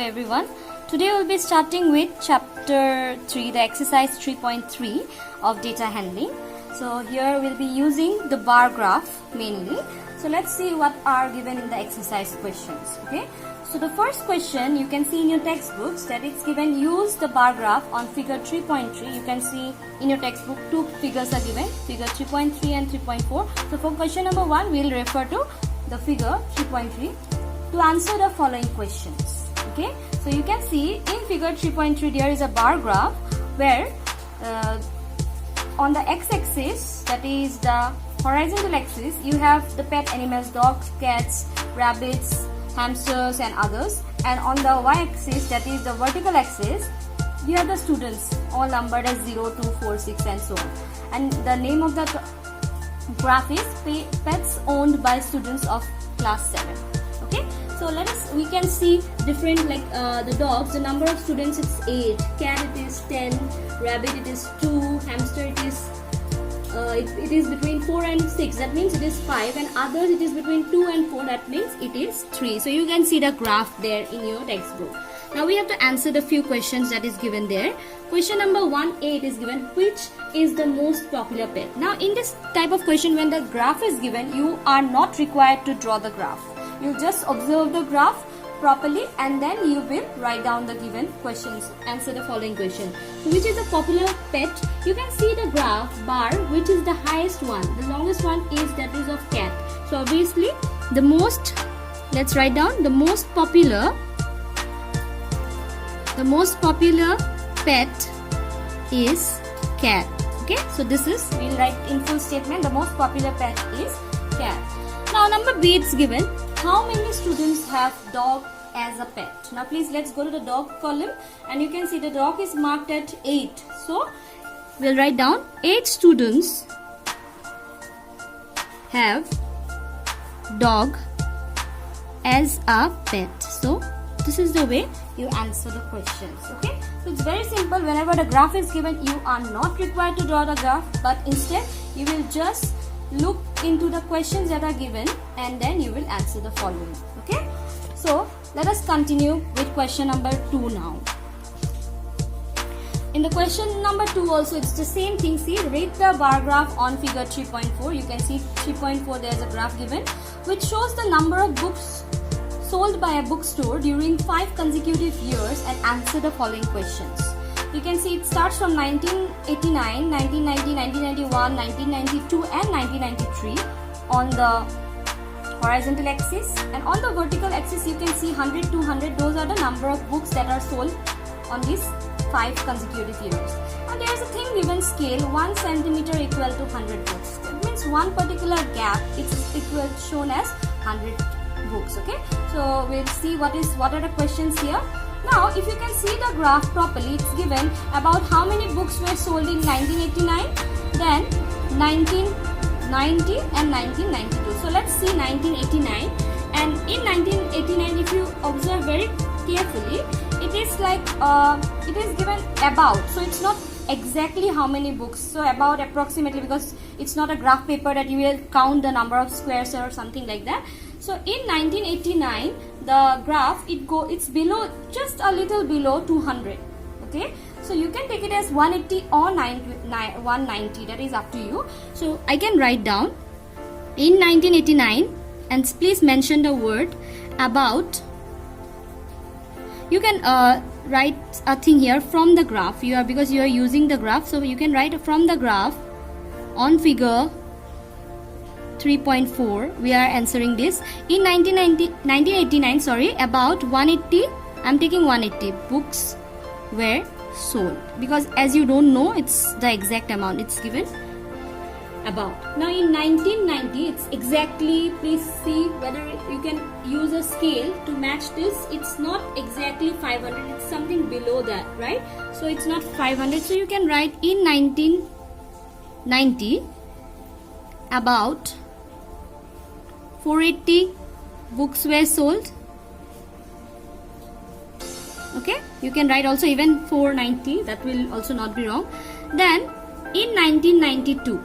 everyone. Today we'll be starting with chapter 3, the exercise 3.3 of data handling. So here we'll be using the bar graph mainly. So let's see what are given in the exercise questions. Okay. So the first question you can see in your textbooks that it's given use the bar graph on figure 3.3. You can see in your textbook two figures are given, figure 3.3 and 3.4. So for question number 1 we'll refer to the figure 3.3 to answer the following questions. Okay, so you can see in figure 3.3 there is a bar graph where on the x-axis, that is the horizontal axis, you have the pet animals, dogs, cats, rabbits, hamsters and others, and on the y-axis, that is the vertical axis, you have the students all numbered as 0, 2, 4, 6 and so on. And the name of the graph is pets owned by students of class 7. Okay, so we can see different, like the dogs, the number of students it's 8, cat it is 10, rabbit it is 2, hamster it is it is between 4 and 6, that means it is 5, and others it is between 2 and 4, that means it is 3. So you can see the graph there in your textbook. Now we have to answer the few questions that is given there. Question number 1a is given, which is the most popular pet? Now in this type of question, when the graph is given, you are not required to draw the graph. You just observe the graph properly and then you will write down the given questions, answer the following question. So which is the popular pet? You can see the graph bar, which is the highest one. The longest one is that is of cat. So obviously the most, let's write down, the most popular pet is cat. Okay, so this is, we'll write in full statement, the most popular pet is cat. Now number B it's given, how many students have dog as a pet? Now please let's go to the dog column and you can see the dog is marked at 8. So we'll write down 8 students have dog as a pet. So this is the way you answer the questions. Okay, so it's very simple. Whenever the graph is given, you are not required to draw the graph, but instead you will just look into the questions that are given and then you will answer the following. Okay, so let us continue with question number 2 now. In the question number 2 also it's the same thing. See, read the bar graph on figure 3.4. You can see 3.4 there is a graph given which shows the number of books sold by a bookstore during 5 consecutive years and answer the following questions. You can see it starts from 1989, 1990, 1991, 1992 and 1993 on the horizontal axis, and on the vertical axis you can see 100, 200. Those are the number of books that are sold on these 5 consecutive years. And there is a thing given scale 1 centimeter equal to 100 books. That means one particular gap is equal shown as 100 books. Okay, so we'll see what are the questions here. Now if you can see the graph properly, it's given about how many books were sold in 1989, then 1990 and 1992. So let's see 1989, and in 1989 if you observe very carefully, it is like it is given about, so it's not exactly how many books, so about approximately, because it's not a graph paper that you will count the number of squares or something like that. So in 1989 the graph it's below, just a little below 200. Okay, so you can take it as 180 or 190, that is up to you. So I can write down in 1989 and please mention the word about. You can write a thing here from the graph, because you are using the graph, so you can write from the graph on figure 3.4 we are answering this. In 1989 about 180, I'm taking 180 books were sold, because as you don't know it's the exact amount, it's given about. Now in 1990 it's exactly, please see whether you can use a scale to match this. It's not exactly 500, it's something below that, right? So it's not 500, so you can write in 1990 about 480 books were sold. Okay, you can write also even 490, that will also not be wrong. Then in 1992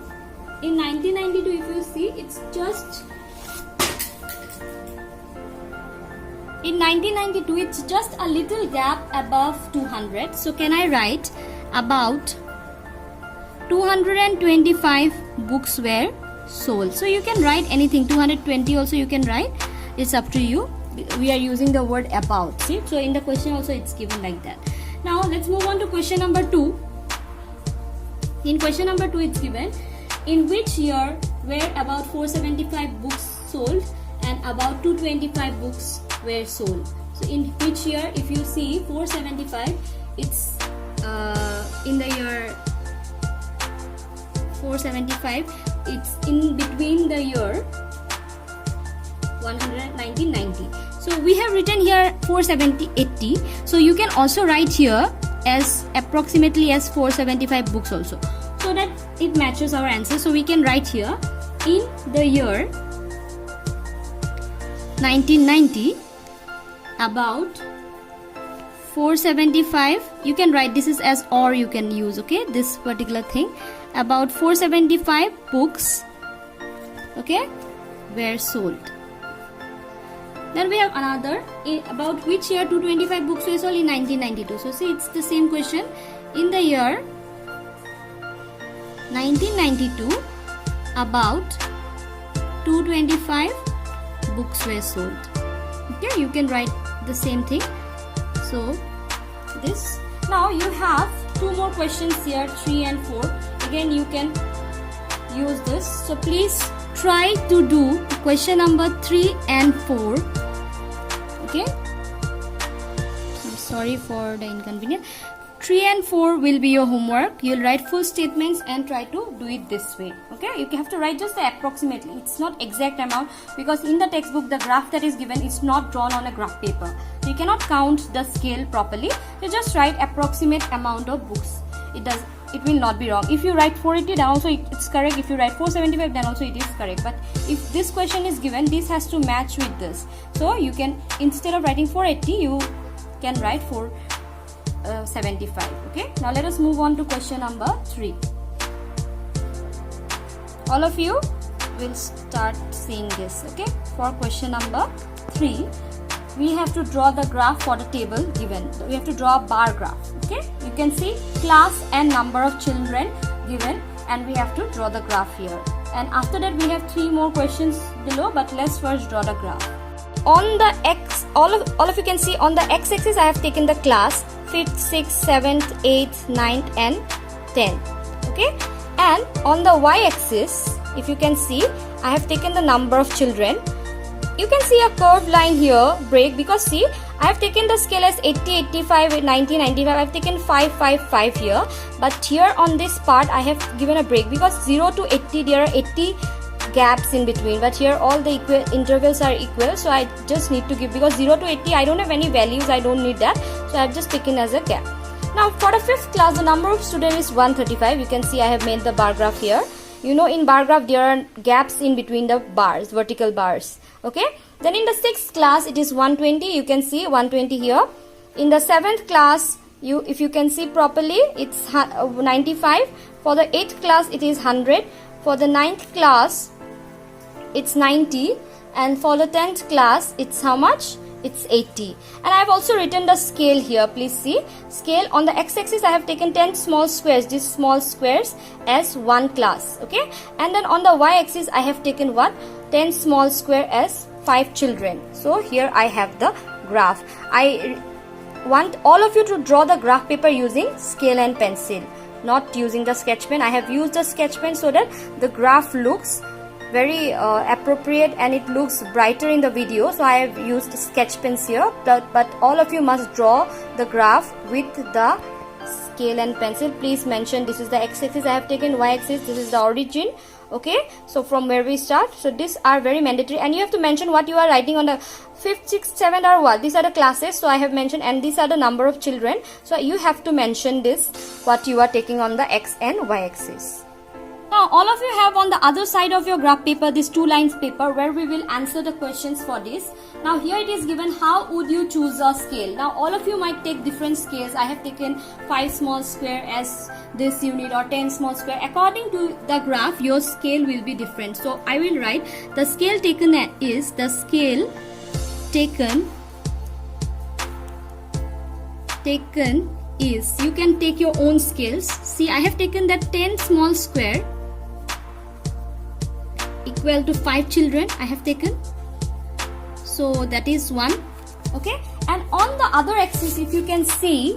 if you see, it's just In 1992, it's just a little gap above 200. So can I write about 225 books were sold? So you can write anything, 220 also you can write. It's up to you. We are using the word about. See, so in the question also it's given like that. Now let's move on to question number 2. In question number 2, it's given, in which year were about 475 books sold and about 225 books were sold? So in which year, if you see 475, it's in the year 475, it's in between the year 1990. So we have written here 470-80. So you can also write here as approximately as 475 books also, so that it matches our answer. So we can write here in the year 1990 about 475. You can write this is as or you can use, okay, this particular thing, about 475 books, okay, were sold. Then we have another, about which year 225 books were sold? In 1992. So see, it's the same question. In the year 1992 about 225 books were sold. Okay, you can write the same thing. So this, now you have 2 more questions here, 3 and 4. Again you can use this. So please try to do question number 3 and 4. Okay, I'm sorry for the inconvenience. 3 and 4 will be your homework. You'll write full statements and try to do it this way. Okay, you have to write just the approximately. It's not exact amount, because in the textbook the graph that is given is not drawn on a graph paper. So you cannot count the scale properly. You just write approximate amount of books. It will not be wrong. If you write 480, then also it's correct. If you write 475, then also it is correct. But if this question is given, this has to match with this. So you can, instead of writing 480, you can write 475. Okay. Now let us move on to question number 3. All of you will start seeing this. Okay. For question number 3, we have to draw the graph for the table given. We have to draw a bar graph. Okay, you can see class and number of children given, and we have to draw the graph here. And after that we have 3 more questions below, but let's first draw the graph. On the x, all of you can see on the x-axis I have taken the class 5th, 6th, 7th, 8th, 9th and 10th. Okay, and on the y-axis, if you can see, I have taken the number of children. You can see a curved line here, break, because see, I have taken the scale as 80, 85, 90, 95. I have taken 5, 5, 5 here. But here on this part, I have given a break, because 0 to 80, there are 80 gaps in between. But here all the intervals are equal. So I just need to give, because 0 to 80, I don't have any values. I don't need that. So I have just taken as a gap. Now for the 5th class, the number of students is 135. You can see I have made the bar graph here. You know, in bar graph, there are gaps in between the bars, vertical bars. Okay, then in the 6th class it is 120. You can see 120 here. In the 7th class, if you can see properly, it's 95. For the 8th class it is 100. For the 9th class it's 90, and for the 10th class it's how much? It's 80. And I have also written the scale here. Please see, scale on the x-axis I have taken 10 small squares, these small squares, as 1 class. Okay, and then on the y-axis I have taken what? 10 small square as 5 children. So here I have the graph. I want all of you to draw the graph paper using scale and pencil, not using the sketch pen. I have used the sketch pen so that the graph looks very appropriate and it looks brighter in the video. So I have used sketch pens here, but all of you must draw the graph with the scale and pencil. Please mention this is the x-axis I have taken, y-axis this is the origin. Okay, so from where we start. So these are very mandatory, and you have to mention what you are writing on the 5th, 6th, 7th are what? These are the classes, so I have mentioned, and these are the number of children. So you have to mention this, what you are taking on the x and y axis. Now all of you have on the other side of your graph paper this 2 lines paper where we will answer the questions for this. Now here it is given, how would you choose a scale? Now all of you might take different scales. I have taken 5 small square as this unit, or 10 small square. According to the graph, your scale will be different. So I will write the scale taken is the scale taken taken is, you can take your own scales. See, I have taken that 10 small square equal to 5 children I have taken. So that is 1. Okay, and on the other axis, if you can see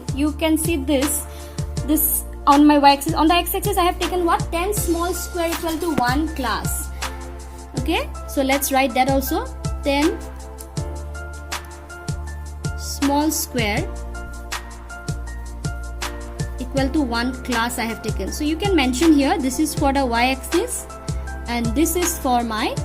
this on my y-axis. On the x-axis I have taken what? 10 small square equal to 1 class. Okay, so let's write that also. 10 small square equal to 1 class I have taken. So you can mention here, this is for the y-axis and this is for my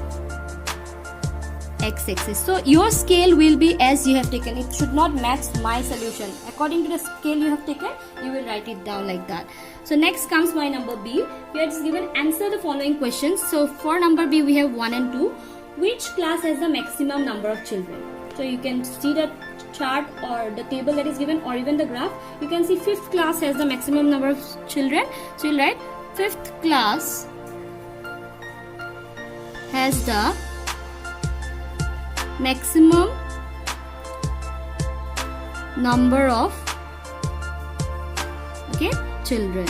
x-axis. So your scale will be as you have taken. It should not match my solution. According to the scale you have taken, you will write it down like that. So next comes my number B. Here it is given, answer the following questions. So for number B we have 1 and 2. Which class has the maximum number of children? So you can see the chart or the table that is given, or even the graph. You can see 5th class has the maximum number of children. So you write 5th class has the maximum number of children.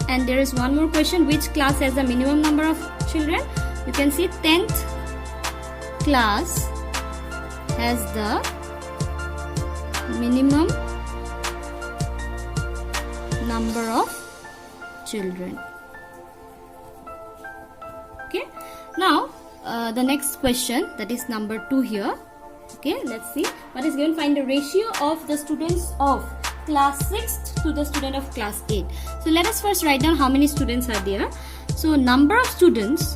And there is one more question, which class has the minimum number of children? You can see 10th class has the minimum number of children. Okay, now the next question, that is number 2 here. Okay, let's see what is given. Find the ratio of the students of class 6th to the student of class 8. So let us first write down how many students are there. So number of students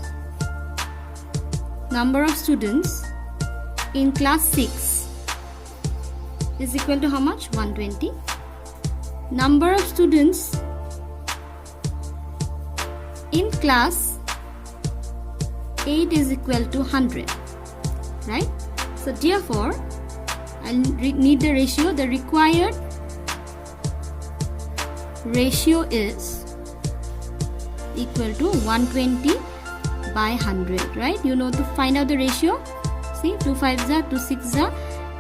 in class 6 is equal to how much? 120. Number of students in class 8 is equal to 100, right? So therefore I need the ratio. The required ratio is equal to 120 by 100, right? You know to find out the ratio. See, 2 5s are 2 6s are,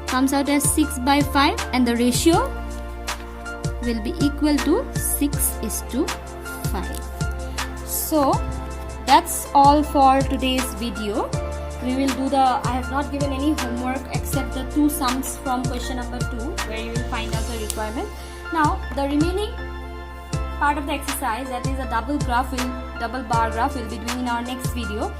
comes out as 6 by 5, and the ratio will be equal to 6:5. So that's all for today's video. We will do I have not given any homework except the 2 sums from question number 2, where you will find out the requirement. Now the remaining part of the exercise, that is a double bar graph, will be doing in our next video.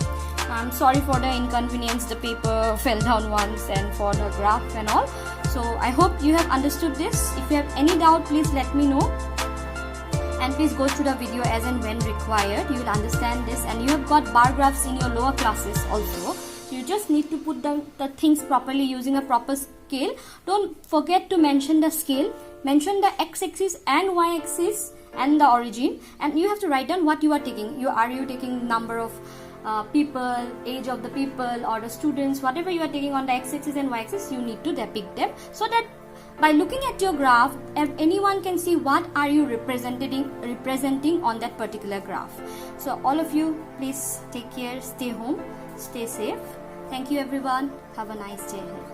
I'm sorry for the inconvenience, the paper fell down once, and for the graph and all. So I hope you have understood this. If you have any doubt, please let me know, and please go through the video as and when required. You will understand this, and you have got bar graphs in your lower classes also. So you just need to put the things properly using a proper scale. Don't forget to mention the scale, mention the x-axis and y-axis and the origin, and you have to write down what you are taking. Are you taking number of people, age of the people, or the students? Whatever you are taking on the x-axis and y-axis, you need to depict them, so that by looking at your graph, anyone can see what are you representing on that particular graph. So all of you, please take care, stay home, stay safe. Thank you everyone. Have a nice day ahead.